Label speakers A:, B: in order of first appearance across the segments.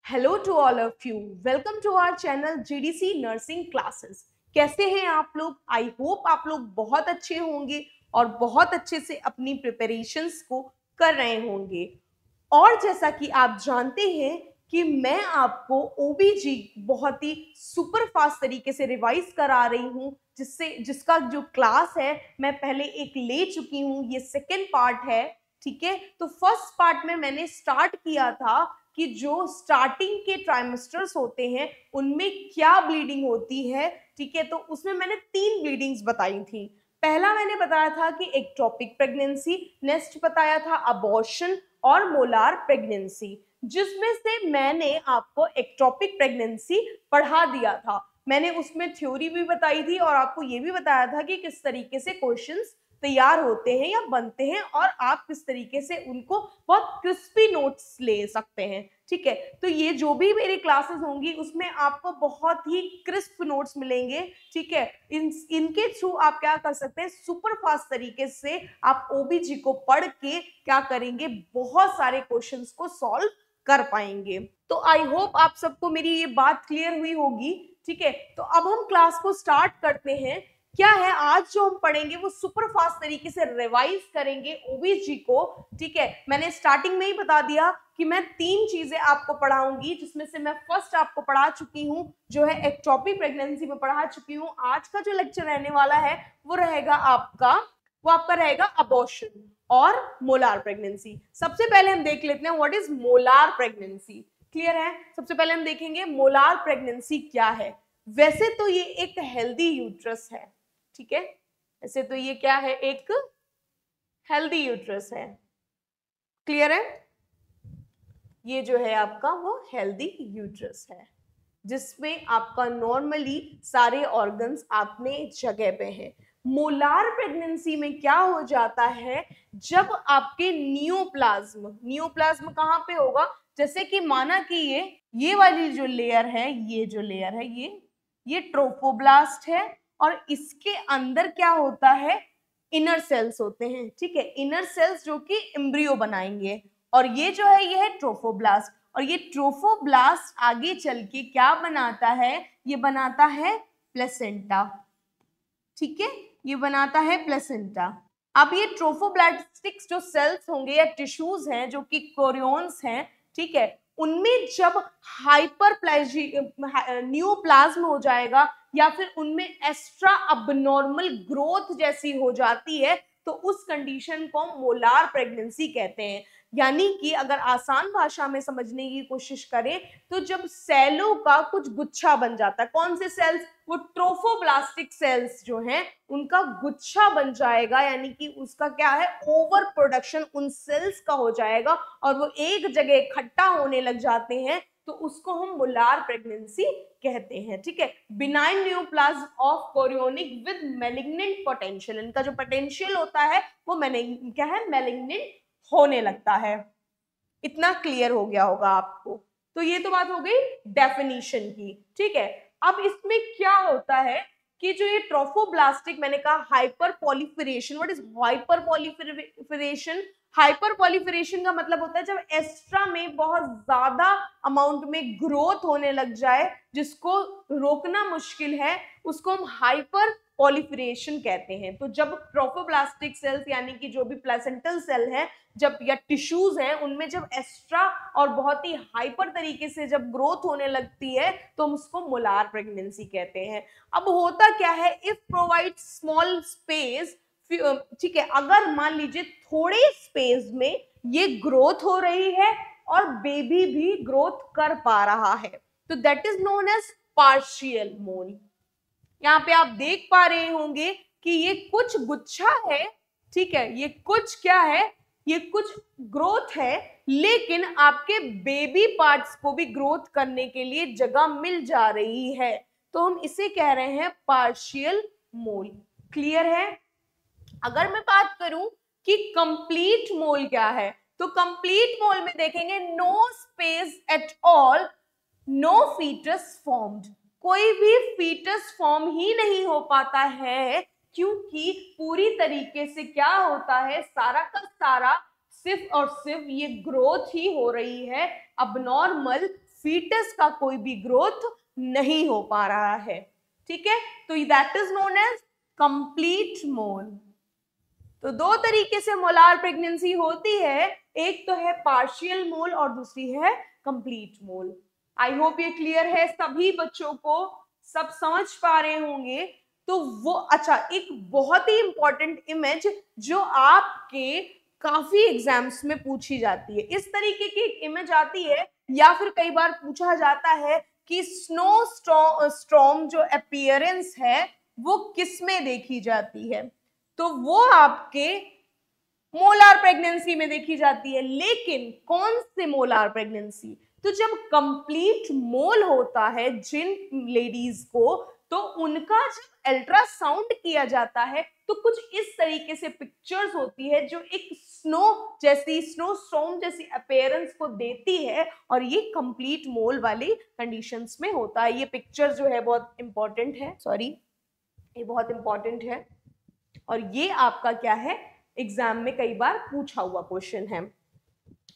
A: Hello to all of you, welcome to our channel GDC nursing classes. कैसे हैं आप लोग? आई होप आप लोग बहुत अच्छे होंगे और बहुत अच्छे से अपनी प्रिपरेशंस को कर रहे होंगे। और जैसा कि आप जानते हैं कि मैं आपको ओबीजी बहुत ही सुपर फास्ट तरीके से रिवाइज करा रही हूं, जिसका जो क्लास है मैं पहले एक ले चुकी हूं। ये सेकेंड पार्ट है, ठीक है। तो फर्स्ट पार्ट में मैंने स्टार्ट किया था कि जो स्टार्टिंग के ट्राइमेस्टर्स होते हैं उनमें क्या ब्लीडिंग होती है, ठीक है। तो उसमें मैंने 3 ब्लीडिंग्स बताई थी। पहला मैंने बताया था कि एक्टोपिक प्रेगनेंसी, नेक्स्ट बताया था अबॉर्शन और मोलार प्रेगनेंसी, जिसमें से मैंने आपको एक्टोपिक प्रेगनेंसी पढ़ा दिया था। मैंने उसमें थ्योरी भी बताई थी और आपको ये भी बताया था कि किस तरीके से क्वेश्चंस तैयार होते हैं या बनते हैं और आप किस तरीके से उनको बहुत क्रिस्पी नोट्स ले सकते हैं, ठीक है। तो ये जो भी मेरी क्लासेस होंगी उसमें आपको बहुत ही क्रिस्प नोट्स मिलेंगे, ठीक है। इनके थ्रू आप क्या कर सकते हैं, सुपर फास्ट तरीके से आप ओबीजी को पढ़ के क्या करेंगे, बहुत सारे क्वेश्चंस को सॉल्व कर पाएंगे। तो आई होप आप सबको मेरी ये बात क्लियर हुई होगी, ठीक है। तो अब हम क्लास को स्टार्ट करते हैं। क्या है, आज जो हम पढ़ेंगे वो सुपर फास्ट तरीके से रिवाइज करेंगे ओबीजी को, ठीक है। मैंने स्टार्टिंग में ही बता दिया कि मैं 3 चीजें आपको पढ़ाऊंगी, जिसमें से मैं फर्स्ट आपको पढ़ा चुकी हूं, जो है एक्टोपिक प्रेगनेंसी में पढ़ा चुकी हूं। आज का जो लेक्चर रहने वाला है वो आपका रहेगा अबॉर्शन और मोलार प्रेगनेंसी। सबसे पहले हम देख लेते हैं what is molar pregnancy. Clear है? सबसे पहले हम देखेंगे मोलार प्रेगनेंसी क्या है। वैसे तो ये एक हेल्दी यूट्रस है, ठीक है। ऐसे तो ये क्या है, एक हेल्दी यूट्रस है। क्लियर है? ये जो है आपका वो हेल्दी यूट्रस है, जिसमें आपका नॉर्मली सारे ऑर्गन्स अपने जगह पे हैं। मोलार प्रेगनेंसी में क्या हो जाता है, जब आपके नियोप्लाज्म कहाँ पे होगा, जैसे कि माना कि ये वाली जो लेयर है, ये जो लेयर है, ये ट्रोफोब्लास्ट है और इसके अंदर क्या होता है, इनर सेल्स होते हैं, ठीक है। इनर सेल्स जो कि एम्ब्रियो बनाएंगे, और ये जो है ये है ट्रोफोब्लास्ट। और ये ट्रोफोब्लास्ट आगे चल के क्या बनाता है, ये बनाता है प्लेसेंटा, ठीक है। ये बनाता है प्लेसेंटा। अब ये ट्रोफोब्लास्टिक्स जो सेल्स होंगे या टिश्यूज हैं जो कि कोरियोन्स हैं, ठीक है, उनमें जब हाइपरप्लेजी न्यूप्लाज्म हो जाएगा या फिर उनमें एक्स्ट्रा अबनॉर्मल ग्रोथ जैसी हो जाती है, तो उस कंडीशन को मोलार प्रेगनेंसी कहते हैं। यानी कि अगर आसान भाषा में समझने की कोशिश करें तो जब सेलों का कुछ गुच्छा बन जाता है, कौन से सेल्स, वो ट्रोफोब्लास्टिक सेल्स जो हैं उनका गुच्छा बन जाएगा, यानी कि उसका क्या है, ओवर प्रोडक्शन उन सेल्स का हो जाएगा और वो एक जगह इकट्ठा होने लग जाते हैं, तो उसको हम मोलार प्रेगनेंसी कहते हैं, ठीक है। Benign neoplasm of chorionic with malignant potential, इनका जो पोटेंशियल होता है वो क्या है, मैलिग्नेंट होने लगता है। इतना क्लियर हो गया होगा आपको। तो ये तो बात हो गई डेफिनेशन की, ठीक है। अब इसमें क्या होता है कि जो ये ट्रोफोब्लास्टिक, मैंने कहा hyper proliferation, what is hyper proliferation? Hyper proliferation का मतलब होता है जब एक्स्ट्रा में बहुत ज्यादा अमाउंट में ग्रोथ होने लग जाए, जिसको रोकना मुश्किल है, उसको हम हाइपर पॉलीफरेशन कहते हैं। तो जब ट्रोफोब्लास्टिक सेल्स यानी कि जो भी प्लेसेंटल सेल है जब या टिश्यूज हैं उनमें जब एक्स्ट्रा और बहुत ही हाइपर तरीके से जब ग्रोथ होने लगती है तो हम उसको मोलार प्रेगनेंसी कहते हैं। अब होता क्या है, इफ प्रोवाइड स्मॉल स्पेस, ठीक है, अगर मान लीजिए थोड़े स्पेस में ये ग्रोथ हो रही है और बेबी भी ग्रोथ कर पा रहा है, तो that is known as partial mole. यहाँ पे आप देख पा रहे होंगे कि ये कुछ गुच्छा है, ठीक है, ये कुछ क्या है, ये कुछ ग्रोथ है, लेकिन आपके बेबी पार्ट्स को भी ग्रोथ करने के लिए जगह मिल जा रही है, तो हम इसे कह रहे हैं पार्शियल मोल। क्लियर है? अगर मैं बात करूं कि कंप्लीट मोल क्या है, तो कंप्लीट मोल में देखेंगे no space at all, no fetus formed, कोई भी फीटस फॉर्म ही नहीं हो पाता है, क्योंकि पूरी तरीके से क्या होता है, सारा का सारा सिर्फ और सिर्फ ये ग्रोथ ही हो रही है, अबनॉर्मल फीटस का कोई भी ग्रोथ नहीं हो पा रहा है। ठीक है, तो that is known as complete mole. तो दो तरीके से मोलार प्रेगनेंसी होती है, एक तो है पार्शियल मोल और दूसरी है कंप्लीट मोल। आई होप ये क्लियर है सभी बच्चों को, सब समझ पा रहे होंगे। तो वो अच्छा, एक बहुत ही इंपॉर्टेंट इमेज जो आपके काफी एग्जाम्स में पूछी जाती है, इस तरीके की इमेज आती है या फिर कई बार पूछा जाता है कि स्नो स्टॉर्म जो अपीयरेंस है वो किस में देखी जाती है, तो वो आपके मोलार प्रेगनेंसी में देखी जाती है। लेकिन कौन से मोलार प्रेगनेंसी, तो जब कंप्लीट मोल होता है जिन लेडीज को, तो उनका जब अल्ट्रासाउंड किया जाता है तो कुछ इस तरीके से पिक्चर्स होती है जो एक स्नो स्टॉर्म जैसी अपीयरेंस को देती है, और ये कंप्लीट मोल वाली कंडीशंस में होता है। ये पिक्चर जो है बहुत इंपॉर्टेंट है, ये बहुत इंपॉर्टेंट है, और ये आपका क्या है, एग्जाम में कई बार पूछा हुआ क्वेश्चन है।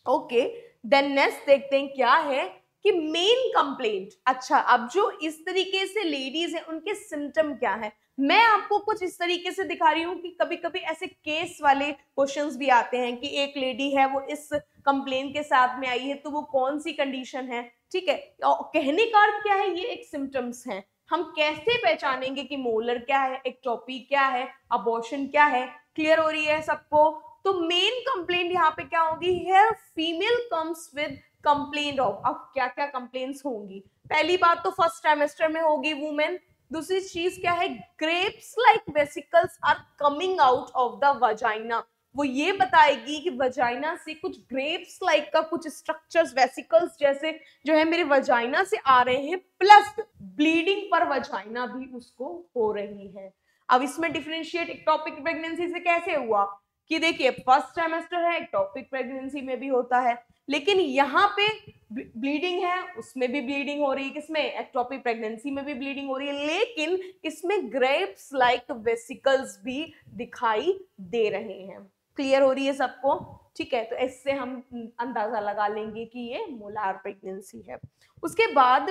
A: ओके, देन नेक्स्ट देखते हैं क्या है कि मेन कंप्लेंट। अच्छा, अब जो इस तरीके से लेडीज हैं उनके सिम्टम क्या है, मैं आपको कुछ इस तरीके से दिखा रही हूँ कि कभी कभी ऐसे केस वाले क्वेश्चंस भी आते हैं कि एक लेडी है वो इस कंप्लेंट के साथ में आई है, तो वो कौन सी कंडीशन है। ठीक है, कहने का अर्थ क्या है, ये एक सिम्टम्स हैं। हम कैसे पहचानेंगे कि मोलर क्या है, एक्टोपी क्या है, अबॉर्शन क्या है, क्लियर हो रही है सबको। तो मेन कंप्लेंट यहाँ पे क्या होगी, here female comes with complaint of, अब क्या क्या कंप्लेंट्स होंगी। पहली बात तो फर्स्ट ट्राइमेस्टर में होगी वुमेन। दूसरी चीज क्या है, grapes like vesicles are coming out of the vagina, वो ये बताएगी कि वजाइना से कुछ ग्रेप्स लाइक का कुछ स्ट्रक्चर्स, वेसिकल्स जैसे जो है मेरे वजाइना से आ रहे हैं, प्लस ब्लीडिंग पर वजाइना भी उसको हो रही है। अब इसमें डिफरेंशिएट एक्टोपिक प्रेगनेंसी से कैसे हुआ कि देखिए फर्स्ट ट्राइमेस्टर है, एक्टोपिक प्रेगनेंसी में भी होता है, लेकिन यहाँ पे ब्लीडिंग है, उसमें भी ब्लीडिंग हो रही है, किसमें, एक्टोपिक प्रेगनेंसी में भी ब्लीडिंग हो रही है, लेकिन इसमें ग्रेप्स लाइक वेसिकल्स भी दिखाई दे रहे हैं। क्लियर हो रही है सबको, ठीक है, तो इससे हम अंदाजा लगा लेंगे कि ये मोलार प्रेगनेंसी है। उसके बाद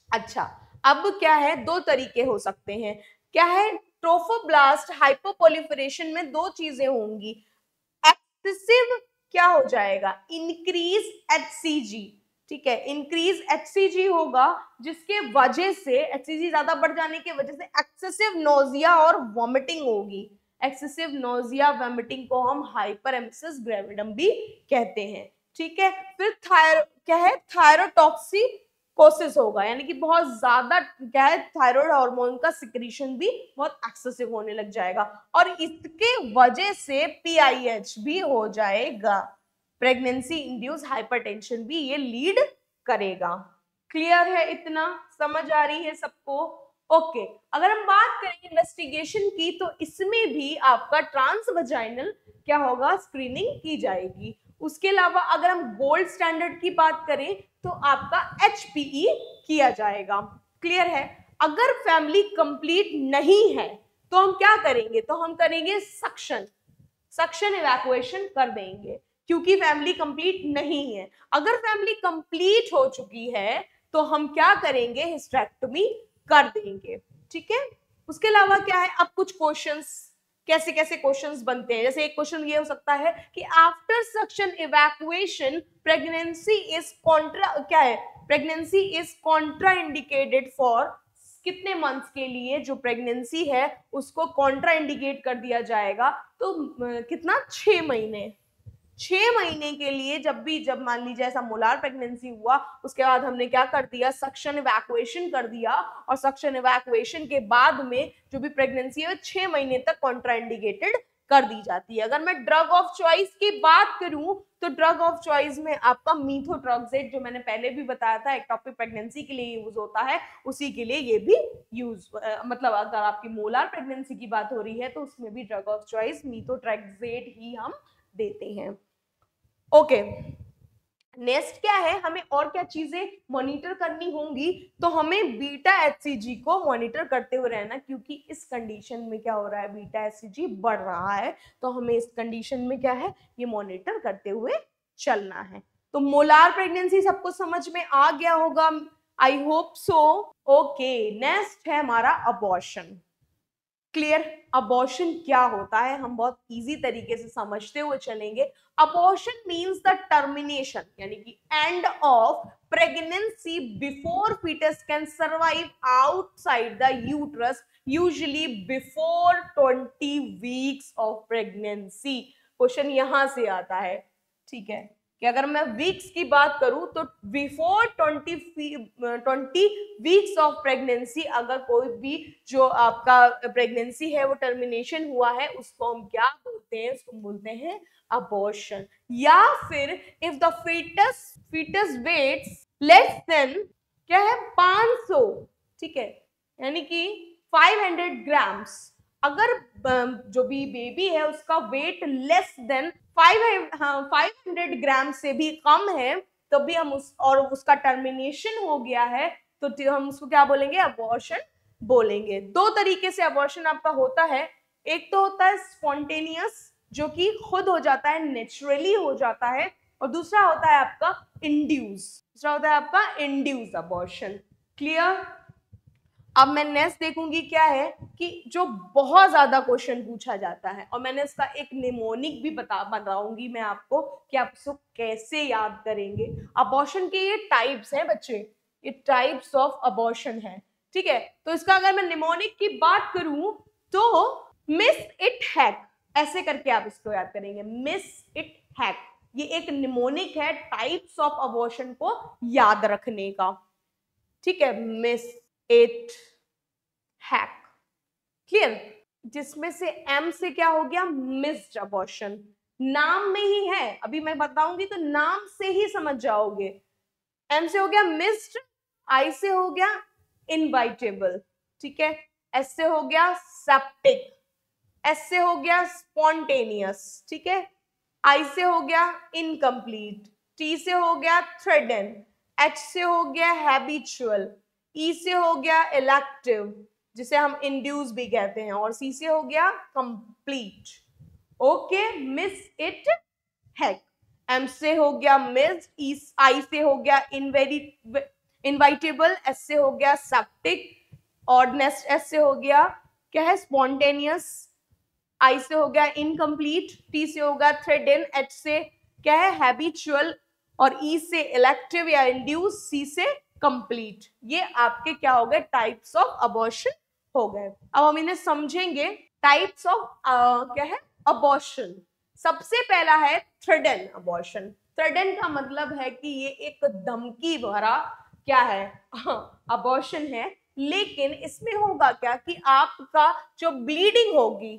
A: अच्छा, अब क्या है, दो तरीके हो सकते हैं, क्या है, ट्रोफोब्लास्ट हाइपोप्रोलिफरेशन में दो चीजें होंगी, एक्सेसिव क्या हो जाएगा, इंक्रीज HCG। ठीक है, इंक्रीज HCG होगा, जिसके वजह से HCG ज्यादा बढ़ जाने की वजह से एक्सेसिव नोजिया और वॉमिटिंग होगी। एक्सेसिव नोजिया वॉमिटिंग को हम हाइपरेमेसिस ग्रेविडम भी कहते हैं। ठीक है, फिर क्या है, थायरोटॉक्सिकोसिस होगा, यानी कि बहुत ज्यादा क्या है, थायराइड हार्मोन का सिक्रीशन भी बहुत एक्सेसिव होने लग जाएगा, और इसके वजह से PIH भी हो जाएगा, प्रेगनेंसी इंड्यूस हाइपरटेंशन भी ये लीड करेगा। क्लियर है, इतना समझ आ रही है सबको। ओके, अगर हम बात करें इन्वेस्टिगेशन की, तो इसमें भी आपका ट्रांसवजाइनल क्या होगा, स्क्रीनिंग की जाएगी। उसके अलावा अगर हम गोल्ड स्टैंडर्ड की बात करें तो आपका HPE किया जाएगा। क्लियर है, अगर फैमिली कंप्लीट नहीं है तो हम क्या करेंगे, तो हम करेंगे सक्शन इवैक्यूएशन कर देंगे, क्योंकि फैमिली कंप्लीट नहीं है। अगर फैमिली कंप्लीट हो चुकी है तो हम क्या करेंगे, हिस्टेरेक्टोमी कर देंगे। ठीक है, उसके अलावा क्या है, अब कुछ क्वेश्चंस, कैसे कैसे क्वेश्चंस बनते हैं, जैसे एक क्वेश्चन ये हो सकता है कि after suction evacuation pregnancy is Contra indicated for, कितने मंथ्स के लिए जो प्रेगनेंसी है उसको कॉन्ट्रा इंडिकेट कर दिया जाएगा, तो कितना, 6 महीने। 6 महीने के लिए जब मान लीजिए ऐसा मोलार प्रेगनेंसी हुआ, उसके बाद हमने क्या कर दिया, सक्शन इवैक्यूएशन कर दिया, और सक्शन इवैक्यूएशन के बाद में जो भी प्रेगनेंसी है 6 महीने तक कॉन्ट्राइंडिकेटेड कर दी जाती है। अगर मैं ड्रग ऑफ चॉइस की बात करूं तो ड्रग ऑफ चॉइस में आपका मीथोट्रॉक्सेट, जो मैंने पहले भी बताया था एक्टोपिक प्रेगनेंसी के लिए यूज होता है, उसी के लिए ये भी यूज, मतलब अगर आपकी मोलार प्रेगनेंसी की बात हो रही है तो उसमें भी ड्रग ऑफ चॉइस मीथोट्रॉक्सेट ही हम देते हैं। ओके, नेक्स्ट क्या है, हमें और क्या चीजें मॉनिटर करनी होंगी, तो हमें बीटा HCG को मॉनिटर करते हुए रहना, क्योंकि इस कंडीशन में क्या हो रहा है, बीटा HCG बढ़ रहा है, तो हमें इस कंडीशन में क्या है, ये मॉनिटर करते हुए चलना है। तो मोलार प्रेगनेंसी सबको समझ में आ गया होगा, I hope so. Okay, next है हमारा अबॉर्शन। क्लियर? अबॉर्शन क्या होता है हम बहुत इजी तरीके से समझते हुए चलेंगे। अबॉर्शन मींस द टर्मिनेशन, यानी कि end of pregnancy before fetus can survive outside the uterus, usually before 20 weeks of pregnancy. Question यहां से आता है, ठीक है, कि अगर मैं वीक्स की बात करूं तो बिफोर 20 वीक्स ऑफ प्रेगनेंसी अगर कोई भी जो आपका प्रेगनेंसी है वो टर्मिनेशन हुआ है, उसको हम क्या बोलते हैं? उसको बोलते हैं अबॉर्शन। या फिर if the fetus weights less than क्या है 500, ठीक है, यानी कि 500 ग्राम्स, अगर जो भी बेबी है उसका वेट लेस देन 500 ग्राम से भी कम है, तो भी हम उसका टर्मिनेशन हो गया है, तो हम उसको क्या बोलेंगे? अबॉर्शन बोलेंगे। दो तरीके से अबॉर्शन आपका होता है। एक तो होता है स्पॉन्टेनियस, जो कि खुद हो जाता है, नेचुरली हो जाता है, और दूसरा होता है आपका इंड्यूस अबॉर्शन। क्लियर? अब मैं नेक्स्ट देखूंगी क्या है कि जो बहुत ज्यादा क्वेश्चन पूछा जाता है, और मैंने इसका एक निमोनिक भी बताऊंगी मैं आपको कि आप इसको कैसे याद करेंगे। अबॉर्शन के ये टाइप्स हैं बच्चे, ये टाइप्स ऑफ अबॉर्शन है, ठीक है। तो इसका अगर मैं निमोनिक की बात करूं तो मिस इट हैक, ऐसे करके आप इसको याद करेंगे, मिस इट हैक। ये एक निमोनिक है टाइप्स ऑफ अबॉर्शन को याद रखने का, ठीक है। Miss it hack, clear? जिसमें से एम से क्या हो गया? Missed abortion. नाम में ही है, अभी मैं बताऊंगी तो नाम से ही समझ जाओगे। एम से हो गया मिस्ड, आई से हो गया इनवाइटेबल, ठीक है, एस से हो गया सेप्टिक, एस से हो गया स्पॉन्टेनियस, ठीक है, आई से हो गया इनकम्प्लीट, टी से हो गया थ्रेडन, एच से हो गया हैबिचुअल, ई से हो गया इलेक्टिव, जिसे हम इंड्यूस भी कहते हैं, और सी से हो गया complete. Okay, miss it hack. M से हो गया मिस, आई से हो गया इनवाइटेबल, एस से हो गया सेप्टिक, और नेक्स्ट एस से हो गया क्या है? स्पॉन्टेनियस, आई से हो गया इनकम्प्लीट, टी से होगा थ्रेडन, एच से क्या है? हैबिचुअल, और ई से इलेक्टिव या इंड्यूस, सी से कंप्लीट। ये आपके क्या हो गए? टाइप्स ऑफ अबॉर्शन हो गए। अब हम इन्हें समझेंगे। टाइप्स ऑफ क्या है? अबॉर्शन। सबसे पहला है थ्रेडन अबॉर्शन। थ्रेडन का मतलब है कि ये एक धमकी भरा क्या है? अबॉर्शन है, लेकिन इसमें होगा क्या कि आपका जो ब्लीडिंग होगी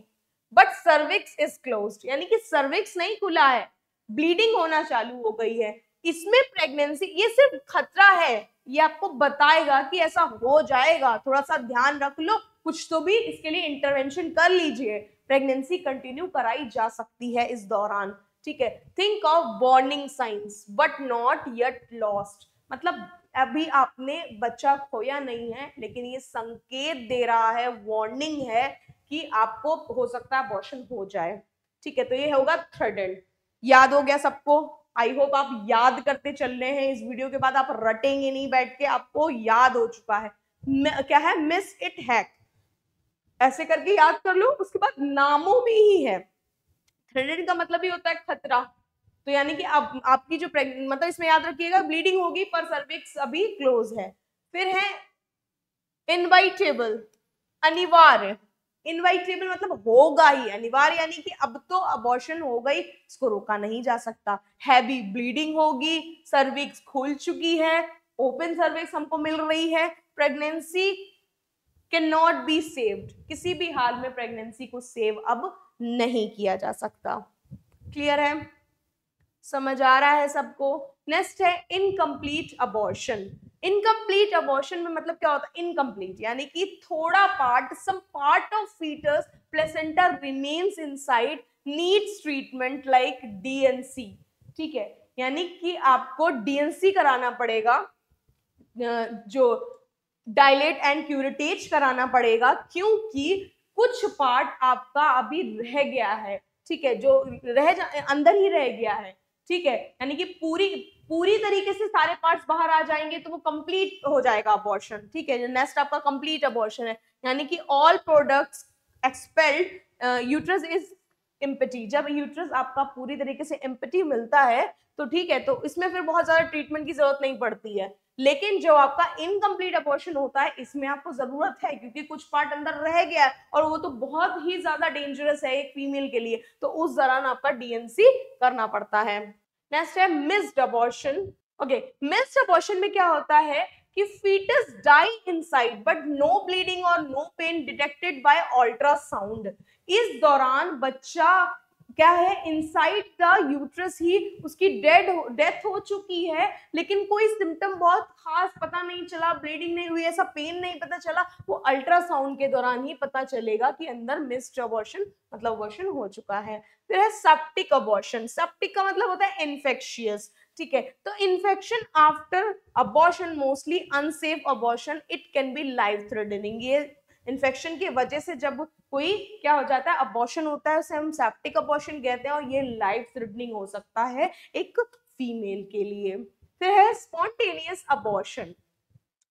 A: बट सर्विक्स इज क्लोज्ड, यानी कि सर्विक्स नहीं खुला है, ब्लीडिंग होना चालू हो गई है। इसमें प्रेगनेंसी, ये सिर्फ खतरा है, ये आपको बताएगा कि ऐसा हो जाएगा, थोड़ा सा ध्यान रख लो, कुछ तो भी इसके लिए इंटरवेंशन कर लीजिए। प्रेगनेंसी कंटिन्यू कराई जा सकती है इस दौरान, ठीक है। Think of warning science but not yet lost, मतलब अभी आपने बच्चा खोया नहीं है, लेकिन ये संकेत दे रहा है, वार्निंग है कि आपको हो सकता है अबॉर्शन हो जाए, ठीक है। तो ये होगा थ्रेडन। याद हो गया सबको? आई होप आप याद करते चल रहे हैं, इस वीडियो के बाद आप रटेंगे नहीं बैठ के, आपको याद हो चुका है। क्या है? मिस इट हैक, ऐसे करके याद कर लो। उसके बाद नामों में ही है, थ्रेडेड का मतलब ही होता है खतरा, तो यानी कि आपकी जो मतलब इसमें याद रखिएगा ब्लीडिंग होगी पर सर्विक्स अभी क्लोज है। फिर है इनवाइटेबल, अनिवार्य। इनवाइटेबल मतलब होगा ही, अनिवार्य यानी कि अब तो अबॉर्शन हो गई, इसको रोका नहीं जा सकता। हैवी ब्लीडिंग होगी, सर्विक्स खुल चुकी है, ओपन सर्विक्स हमको मिल रही है, pregnancy can not be saved, किसी भी हाल में प्रेगनेंसी को सेव अब नहीं किया जा सकता। क्लियर है? समझ आ रहा है सबको? नेक्स्ट है इनकम्प्लीट अबॉर्शन। इनकम्प्लीट अबॉर्शन में मतलब क्या होता है? इनकम्प्लीट यानी कि थोड़ा part, some part of fetus placenta remains inside, needs treatment like DNC, ठीक है, यानी कि आपको डीएनसी कराना पड़ेगा, जो डायलेट एंड क्यूरेटेज कराना पड़ेगा, क्योंकि कुछ पार्ट आपका अभी रह गया है, ठीक है, जो अंदर ही रह गया है, ठीक है, यानी कि पूरी तरीके से सारे पार्ट्स बाहर आ जाएंगे तो वो कंप्लीट हो जाएगा अबॉर्शन, ठीक है। नेक्स्ट आपका कंप्लीट अबॉर्शन है, यानी कि all products expelled, uterus is empty. जब यूट्रस आपका पूरी तरीके से एम्प्टी मिलता है तो ठीक है, तो इसमें फिर बहुत ज्यादा ट्रीटमेंट की जरूरत नहीं पड़ती है। लेकिन जो आपका इनकम्प्लीट अबॉर्शन होता है इसमें आपको जरूरत है, क्योंकि कुछ पार्ट अंदर रह गया है और वो तो बहुत ही ज्यादा डेंजरस है एक फीमेल के लिए, तो उस दौरान आपका डीएनसी करना पड़ता है। नेक्स्ट है missed abortion. Okay, missed abortion में क्या होता है कि foetus die inside but no bleeding और no pain detected by ultrasound. इस दौरान बच्चा क्या है, इनसाइड द यूट्रस ही उसकी डेथ हो चुकी है, लेकिन कोई सिम्टम बहुत खास पता नहीं चला, ब्लीडिंग नहीं हुई, ऐसा पेन नहीं पता चला, वो अल्ट्रासाउंड के दौरान ही पता चलेगा कि अंदर मिस्ड अबॉर्शन मतलब अबॉर्शन हो चुका है। फिर है सेप्टिक अबॉर्शन। सेप्टिक का मतलब होता है इन्फेक्शियस, ठीक है। तो infection after abortion mostly unsafe abortion, it can be life threatening. ये इन्फेक्शन की वजह से जब कोई क्या हो जाता है, अबॉर्शन होता है, उसे हम सेप्टिक अबॉर्शन कहते हैं, और ये लाइफ थ्रेटनिंग हो सकता है एक फीमेल के लिए। फिर है स्पॉन्टेनियस अबॉर्शन।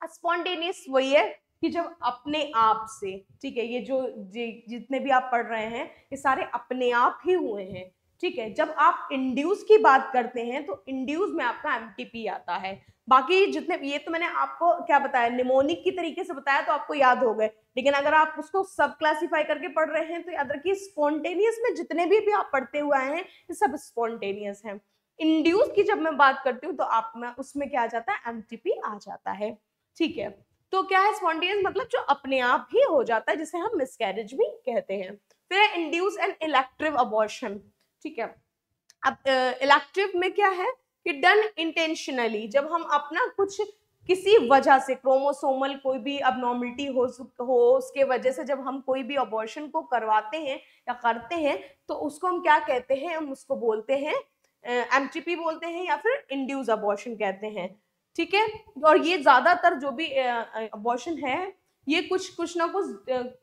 A: स्पॉन्टेनियस वही है कि जब अपने आप से, ठीक है, ये जो जितने भी आप पढ़ रहे हैं ये सारे अपने आप ही हुए हैं, ठीक है। जब आप इंड्यूस की बात करते हैं तो इंड्यूस में आपका एमटीपी आता है। बाकी जितने, ये तो मैंने आपको क्या बताया, निमोनिक की तरीके से बताया तो आपको याद हो गए, लेकिन अगर आप उसको सब क्लासिफाई करके पढ़ रहे हैं तो याद रखिए स्पॉन्टेनियस में जितने भी आप पढ़ते हुए आए हैं ये सब स्पॉन्टेनियस हैं। इंड्यूस की जब मैं बात करती हूँ तो आप में उसमें क्या आ जाता है, एमटीपी आ जाता है, ठीक है। तो क्या है स्पॉन्टेनियस, मतलब जो अपने आप ही हो जाता है, जिसे हम मिसकैरेज भी कहते हैं। फिर इंड्यूस एंड इलेक्टिव अबॉर्शन, ठीक है। अब इलेक्टिव में क्या है कि डन इंटेंशनली, जब हम अपना कुछ किसी वजह से क्रोमोसोमल कोई भी अबनॉर्मलिटी हो उसके वजह से जब हम कोई भी अबॉर्शन को करवाते हैं या करते हैं तो उसको हम क्या कहते हैं, हम उसको बोलते हैं एमटीपी बोलते हैं या फिर इंड्यूस अबॉर्शन कहते हैं, ठीक है। और ये ज्यादातर जो भी अबॉर्शन है ये कुछ ना कुछ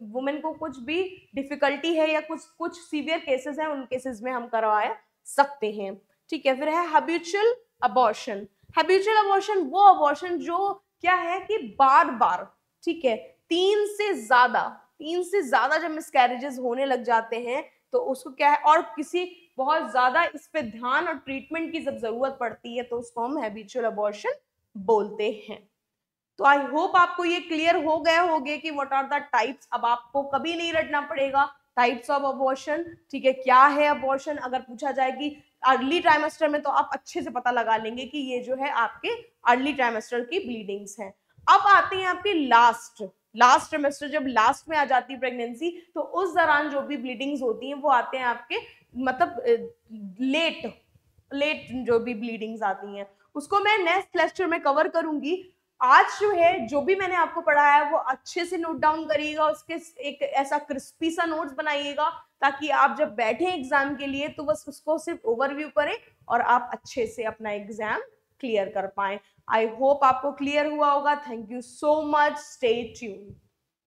A: वुमेन को कुछ भी डिफिकल्टी है या कुछ सीवियर केसेस हैं, उन केसेस में हम करवा सकते हैं, ठीक है। फिर है हैबिचुअल अबॉर्शन। हैबिचुअल अबॉर्शन वो अबॉर्शन जो क्या है कि बार बार, ठीक है, तीन से ज्यादा जब मिसकैरेजेस होने लग जाते हैं तो उसको क्या है, और किसी बहुत ज्यादा इस पे ध्यान और ट्रीटमेंट की जब जरूरत पड़ती है तो उसको हम हैबिचुअल अबॉर्शन बोलते हैं। तो आई होप आपको ये क्लियर हो गया होगा कि व्हाट आर द टाइप्स। अब आपको कभी नहीं रटना पड़ेगा टाइप्स ऑफ अबॉर्शन, ठीक है, क्या है अबॉर्शन। अगर पूछा जाए कि अर्ली ट्राइमेस्टर में तो आप अच्छे से पता लगा लेंगे कि ये जो है आपके अर्ली ट्राइमेस्टर की ब्लीडिंग्स हैं। अब आते हैं आपके लास्ट ट्राइमेस्टर, जब लास्ट में आ जाती है प्रेगनेंसी तो उस दौरान जो भी ब्लीडिंग्स होती हैं वो आते हैं आपके मतलब लेट जो भी ब्लीडिंग्स आती हैं उसको मैं नेक्स्ट लेक्चर में कवर करूंगी। आज जो है जो भी मैंने आपको पढ़ाया है वो अच्छे से नोट डाउन करिएगा, उसके एक ऐसा क्रिस्पी सा नोट्स बनाइएगा ताकि आप जब बैठे एग्जाम के लिए तो बस उसको सिर्फ ओवरव्यू करें और आप अच्छे से अपना एग्जाम क्लियर कर पाए। आई होप आपको क्लियर हुआ होगा। Thank you so much, stay tuned.